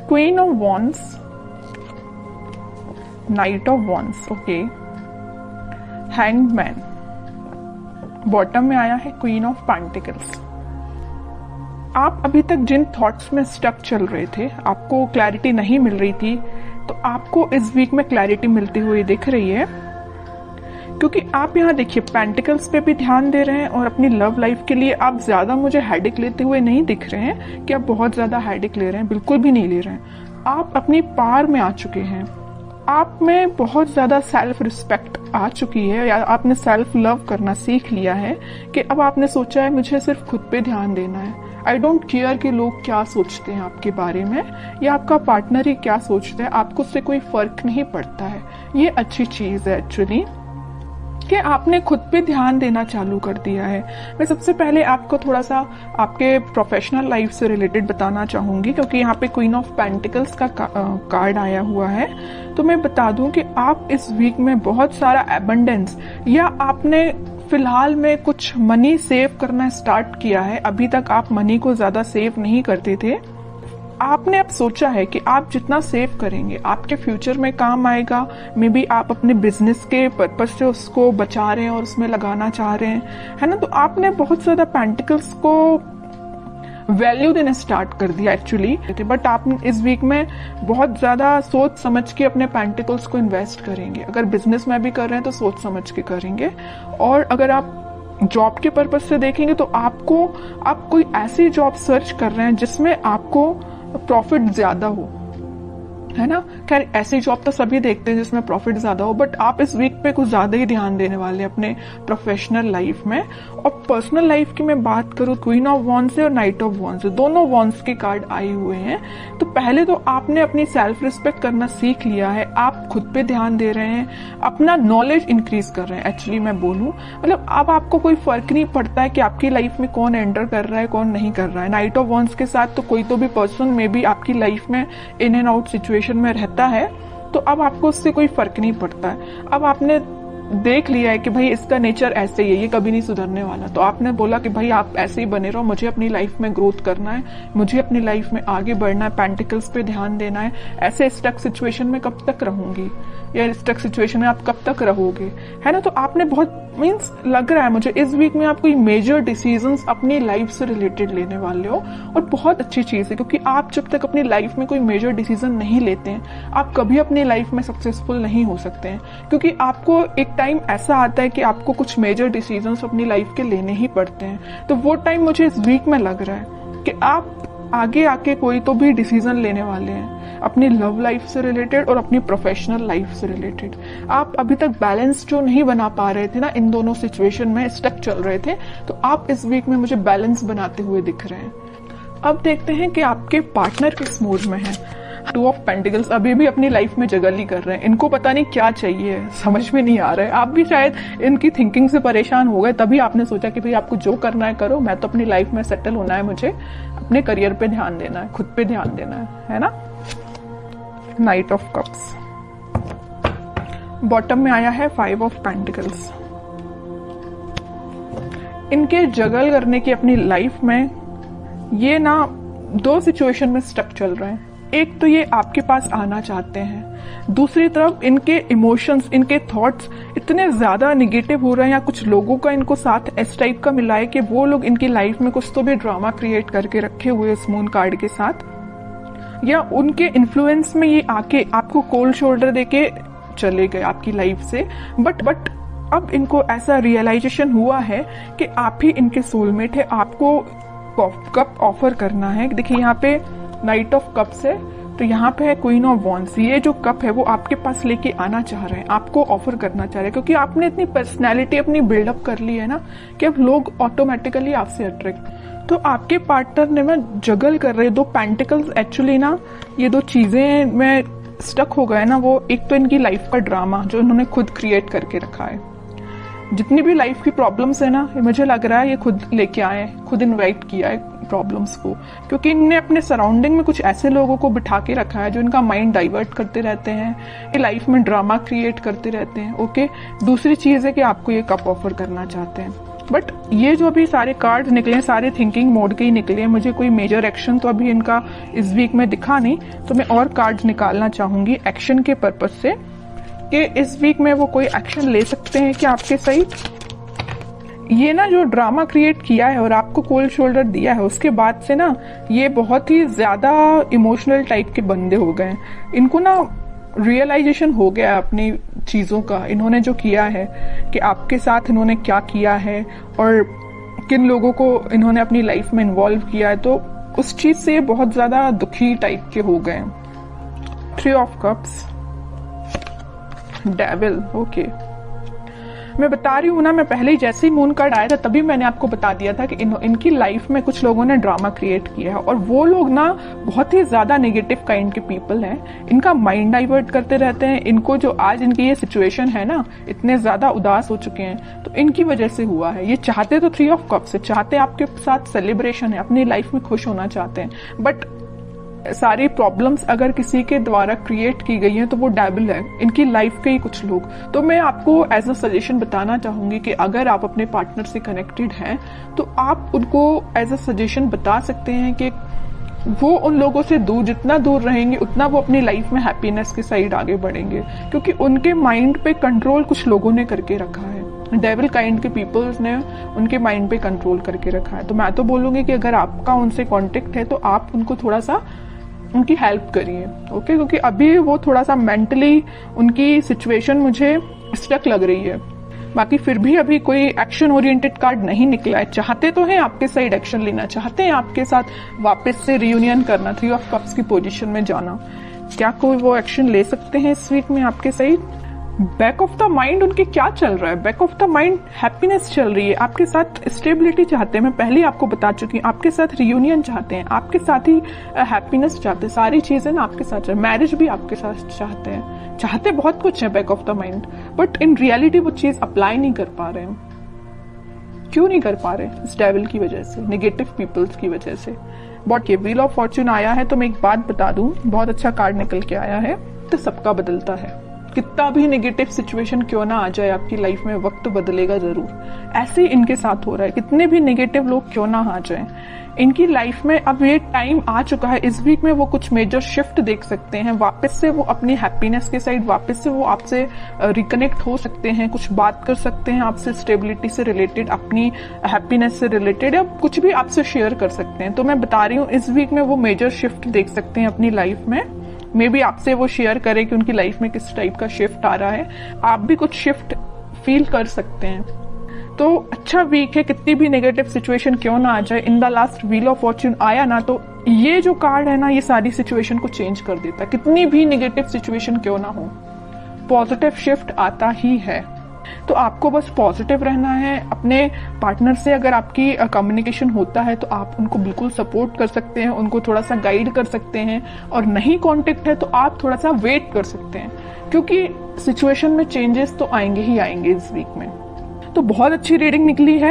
Queen of wands, night of wands, okay, hanged man, bottom में आया है queen of pentacles. आप अभी तक जिन थॉट्स में स्टक चल रहे थे, आपको क्लैरिटी नहीं मिल रही थी, तो आपको इस वीक में क्लैरिटी मिलती हुई दिख रही है, क्योंकि आप यहाँ देखिए पेंटिकल्स पे भी ध्यान दे रहे हैं और अपनी लव लाइफ के लिए आप ज्यादा मुझे हेडेक लेते हुए नहीं दिख रहे हैं कि आप बहुत ज्यादा हेडेक ले रहे हैं, बिल्कुल भी नहीं ले रहे हैं। आप अपनी पार में आ चुके हैं, आप में बहुत ज्यादा सेल्फ रिस्पेक्ट आ चुकी है, या आपने सेल्फ लव करना सीख लिया है कि अब आपने सोचा है मुझे सिर्फ खुद पे ध्यान देना है। आई डोंट केयर कि लोग क्या सोचते हैं आपके बारे में, या आपका पार्टनर ही क्या सोचता है, आपको उससे कोई फर्क नहीं पड़ता है। ये अच्छी चीज है एक्चुअली कि आपने खुद पे ध्यान देना चालू कर दिया है। मैं सबसे पहले आपको थोड़ा सा आपके प्रोफेशनल लाइफ से रिलेटेड बताना चाहूंगी, क्योंकि यहाँ पे क्वीन ऑफ पेंटिकल्स का कार्ड आया हुआ है। तो मैं बता दूं कि आप इस वीक में बहुत सारा एबंडेंस, या आपने फिलहाल में कुछ मनी सेव करना स्टार्ट किया है। अभी तक आप मनी को ज्यादा सेव नहीं करते थे, आपने अब सोचा है कि आप जितना सेव करेंगे आपके फ्यूचर में काम आएगा। मे बी आप अपने बिजनेस के पर्पज से उसको बचा रहे हैं और उसमें लगाना चाह रहे हैं, है ना। तो आपने बहुत ज्यादा पेंटिकल्स को वैल्यू देना स्टार्ट कर दिया एक्चुअली, बट आप इस वीक में बहुत ज्यादा सोच समझ के अपने पेंटिकल्स को इन्वेस्ट करेंगे। अगर बिजनेस में भी कर रहे हैं तो सोच समझ के करेंगे, और अगर आप जॉब के पर्पज से देखेंगे तो आप कोई ऐसी जॉब सर्च कर रहे हैं जिसमें आपको प्रॉफिट ज्यादा हो, है ना। खैर ऐसी जॉब तो सभी देखते हैं जिसमें प्रॉफिट ज्यादा हो, बट आप इस वीक पे कुछ ज्यादा ही ध्यान देने वाले हैं अपने प्रोफेशनल लाइफ में। और पर्सनल लाइफ की मैं बात करूं, क्वीन ऑफ वॉन्ड्स और नाइट ऑफ वॉन्ड्स, दोनों वॉन्ड्स के कार्ड आए हुए हैं। तो पहले तो आपने अपनी सेल्फ रिस्पेक्ट करना सीख लिया है, आप खुद पे ध्यान दे रहे हैं, अपना नॉलेज इंक्रीज कर रहे हैं। एक्चुअली मैं बोलूं, मतलब अब आपको कोई फर्क नहीं पड़ता है कि आपकी लाइफ में कौन एंटर कर रहा है कौन नहीं कर रहा है। नाइट ऑफ वॉन्ड्स के साथ तो कोई तो भी पर्सन में भी आपकी लाइफ में इन एंड आउट सिचुएशन में रहता है, तो अब आपको उससे कोई फर्क नहीं पड़ता है। अब आपने देख लिया है कि भाई इसका नेचर ऐसे ही है, ये कभी नहीं सुधरने वाला, तो आपने बोला कि भाई आप ऐसे ही बने रहो, मुझे अपनी लाइफ में ग्रोथ करना है, मुझे अपनी लाइफ में आगे बढ़ना है, पेंटिकल्स पे ध्यान देना है। ऐसे स्टक सिचुएशन में कब तक रहूंगी, या स्टक सिचुएशन में आप कब तक रहोगे, है ना। तो आपने बहुत मीन्स लग रहा है मुझे इस वीक में आप कोई मेजर डिसीजंस अपनी लाइफ से रिलेटेड लेने वाले हो, और बहुत अच्छी चीज है, क्योंकि आप जब तक अपनी लाइफ में कोई मेजर डिसीजन नहीं लेते हैं आप कभी अपनी लाइफ में सक्सेसफुल नहीं हो सकते हैं। क्योंकि आपको एक टाइम ऐसा आता है कि आपको कुछ मेजर डिसीजंस अपनी लाइफ के लेने ही पड़ते हैं। तो वो टाइम मुझे इस वीक में लग रहा है कि आप आगे आके कोई तो भी डिसीजन लेने वाले हैं अपनी लव लाइफ से रिलेटेड और अपनी प्रोफेशनल लाइफ से रिलेटेड। आप अभी तक बैलेंस जो नहीं बना पा रहे थे ना, इन दोनों सिचुएशन में स्टक चल रहे थे, तो आप इस वीक में मुझे बैलेंस बनाते हुए दिख रहे हैं। अब देखते हैं कि आपके पार्टनर किस मूड में है। टू ऑफ पेंटिकल्स अभी भी अपनी लाइफ में जगल ही कर रहे हैं, इनको पता नहीं क्या चाहिए, समझ में नहीं आ रहा है। आप भी शायद इनकी थिंकिंग से परेशान हो गए, तभी आपने सोचा कि भाई आपको जो करना है करो, मैं तो अपनी लाइफ में सेटल होना है, मुझे अपने करियर पे ध्यान देना है, खुद पे ध्यान देना है ना। नाइट ऑफ कप्स, बॉटम में आया है 5 ऑफ पेंटिकल्स। इनके जगल करने की अपनी लाइफ में ये ना 2 सिचुएशन में स्टक चल रहे हैं। एक तो ये आपके पास आना चाहते हैं, दूसरी तरफ इनके इमोशंस, इनके थॉट्स इतने ज्यादा निगेटिव हो रहे हैं, या कुछ लोगों का इनको साथ इस टाइप का मिला है कि वो लोग इनकी लाइफ में कुछ तो भी ड्रामा क्रिएट करके रखे हुए इस मून कार्ड के साथ, या उनके इन्फ्लुएंस में ये आके आपको कोल्ड शोल्डर देके चले गए आपकी लाइफ से। बट अब इनको ऐसा रियलाइजेशन हुआ है कि आप ही इनके सोलमेट है, आपको कप ऑफर करना है। देखिए यहाँ पे नाइट ऑफ कप्स है, तो यहाँ पे है क्वीन ऑफ वॉन्ड्स। ये जो कप है वो आपके पास लेके आना चाह रहे हैं, आपको ऑफर करना चाह रहे हैं, क्योंकि आपने इतनी पर्सनैलिटी अपनी बिल्डअप कर ली है ना कि अब लोग ऑटोमेटिकली आपसे अट्रैक्ट। तो आपके पार्टनर ने मैं जगल कर रहे 2 पेंटिकल्स एक्चुअली ना, ये 2 चीजें में स्टक हो गए ना। वो एक तो इनकी लाइफ का ड्रामा जो इन्होंने खुद क्रिएट करके रखा है, जितनी भी लाइफ की प्रॉब्लम्स है ना, मुझे लग रहा है ये खुद लेके आए, खुद इनवाइट किया है प्रॉब्लम्स को, क्योंकि इनने अपने सराउंडिंग में कुछ ऐसे लोगों को बिठा के रखा है जो इनका माइंड डाइवर्ट करते रहते हैं, ये लाइफ में ड्रामा क्रिएट करते रहते हैं। ओके, दूसरी चीज है कि आपको ये कप ऑफर करना चाहते हैं। बट ये जो अभी सारे कार्ड निकले हैं सारे थिंकिंग मोड के ही निकले हैं, मुझे कोई मेजर एक्शन तो अभी इनका इस वीक में दिखा नहीं, तो मैं और कार्ड निकालना चाहूंगी एक्शन के पर्पज से कि इस वीक में वो कोई एक्शन ले सकते हैं कि आपके साइड ये ना जो ड्रामा क्रिएट किया है और आपको कोल्ड शोल्डर दिया है उसके बाद से ना ये बहुत ही ज्यादा इमोशनल टाइप के बंदे हो गए हैं। इनको ना रियलाइजेशन हो गया अपनी चीजों का, इन्होंने जो किया है कि आपके साथ इन्होंने क्या किया है और किन लोगों को इन्होंने अपनी लाइफ में इन्वॉल्व किया है, तो उस चीज से बहुत ज्यादा दुखी टाइप के हो गए। 3 ऑफ कप्स, डेविल, ओके। मैं बता रही हूँ ना, मैं पहले ही जैसे ही मून कार्ड आया था तभी मैंने आपको बता दिया था कि इनकी लाइफ में कुछ लोगों ने ड्रामा क्रिएट किया है और वो लोग ना बहुत ही ज्यादा नेगेटिव काइंड के पीपल हैं। इनका माइंड डाइवर्ट करते रहते हैं। इनको जो आज इनकी ये सिचुएशन है ना, इतने ज्यादा उदास हो चुके हैं तो इनकी वजह से हुआ है। ये चाहते तो 3 ऑफ कप्स है, चाहते आपके साथ सेलिब्रेशन है, अपनी लाइफ में खुश होना चाहते हैं, बट सारी प्रॉब्लम्स अगर किसी के द्वारा क्रिएट की गई हैं तो वो डेविल है, इनकी लाइफ के ही कुछ लोग। तो मैं आपको एज अ सजेशन बताना चाहूंगी कि अगर आप अपने पार्टनर से कनेक्टेड हैं तो आप उनको एज अ सजेशन बता सकते हैं कि वो उन लोगों से दूर, जितना दूर रहेंगे उतना वो अपनी लाइफ में हैप्पीनेस के साइड आगे बढ़ेंगे, क्योंकि उनके माइंड पे कंट्रोल कुछ लोगों ने करके रखा है। डेविल काइंड के पीपल्स ने उनके माइंड पे कंट्रोल करके रखा है। तो मैं तो बोलूंगी कि अगर आपका उनसे कांटेक्ट है तो आप उनको थोड़ा सा उनकी हेल्प करिए, ओके, क्योंकि अभी वो थोड़ा सा मेंटली उनकी सिचुएशन मुझे स्टक लग रही है। बाकी फिर भी अभी कोई एक्शन ओरिएंटेड कार्ड नहीं निकला है। चाहते तो हैं आपके साइड एक्शन लेना, चाहते हैं आपके साथ वापस से रियूनियन करना, 3 ऑफ कप्स की पोजीशन में जाना। क्या कोई वो एक्शन ले सकते हैं इस वीक में आपके side? Back of the mind उनके क्या चल रहा है? Back of the mind happiness चल रही है, आपके साथ स्टेबिलिटी चाहते हैं। मैं पहले आपको बता चुकी हूँ, आपके साथ रियूनियन चाहते हैं, आपके साथ ही हैप्पीनेस चाहते हैं, सारी चीजें ना आपके साथ, मैरिज भी आपके साथ चाहते हैं, चाहते बहुत कुछ है back of the mind, but in reality वो चीज अप्लाई नहीं कर पा रहे हैं। क्यों नहीं कर पा रहे? इस डेविल की वजह से, नेगेटिव पीपल्स की वजह से। बट ये व्हील ऑफ फॉर्च्यून आया है तो मैं एक बात बता दूं, बहुत अच्छा कार्ड निकल के आया है। तो सबका बदलता है, कितना भी नेगेटिव सिचुएशन क्यों ना आ जाए आपकी लाइफ में, वक्त बदलेगा जरूर। ऐसे ही इनके साथ हो रहा है, कितने भी नेगेटिव लोग क्यों ना आ जाए इनकी लाइफ में। अब ये टाइम आ चुका है, इस वीक में वो कुछ मेजर शिफ्ट देख सकते हैं, वापस से वो अपनी हैप्पीनेस के साइड वापस से वो आपसे रिकनेक्ट हो सकते हैं, कुछ बात कर सकते हैं आपसे स्टेबिलिटी से रिलेटेड, अपनी हैप्पीनेस से रिलेटेड, या कुछ भी आपसे शेयर कर सकते हैं। तो मैं बता रही हूँ इस वीक में वो मेजर शिफ्ट देख सकते हैं अपनी लाइफ में। मे बी आपसे वो शेयर करें कि उनकी लाइफ में किस टाइप का शिफ्ट आ रहा है, आप भी कुछ शिफ्ट फील कर सकते हैं। तो अच्छा वीक है, कितनी भी नेगेटिव सिचुएशन क्यों ना आ जाए। In the last wheel of Fortune आया ना, तो ये जो कार्ड है ना, ये सारी सिचुएशन को चेंज कर देता है। कितनी भी नेगेटिव सिचुएशन क्यों ना हो, पॉजिटिव शिफ्ट आता ही है। तो आपको बस पॉजिटिव रहना है। अपने पार्टनर से अगर आपकी कम्युनिकेशन होता है तो आप उनको बिल्कुल सपोर्ट कर सकते हैं, उनको थोड़ा सा गाइड कर सकते हैं, और नहीं कांटेक्ट है तो आप थोड़ा सा वेट कर सकते हैं, क्योंकि सिचुएशन में चेंजेस तो आएंगे ही आएंगे इस वीक में। तो बहुत अच्छी रीडिंग निकली है।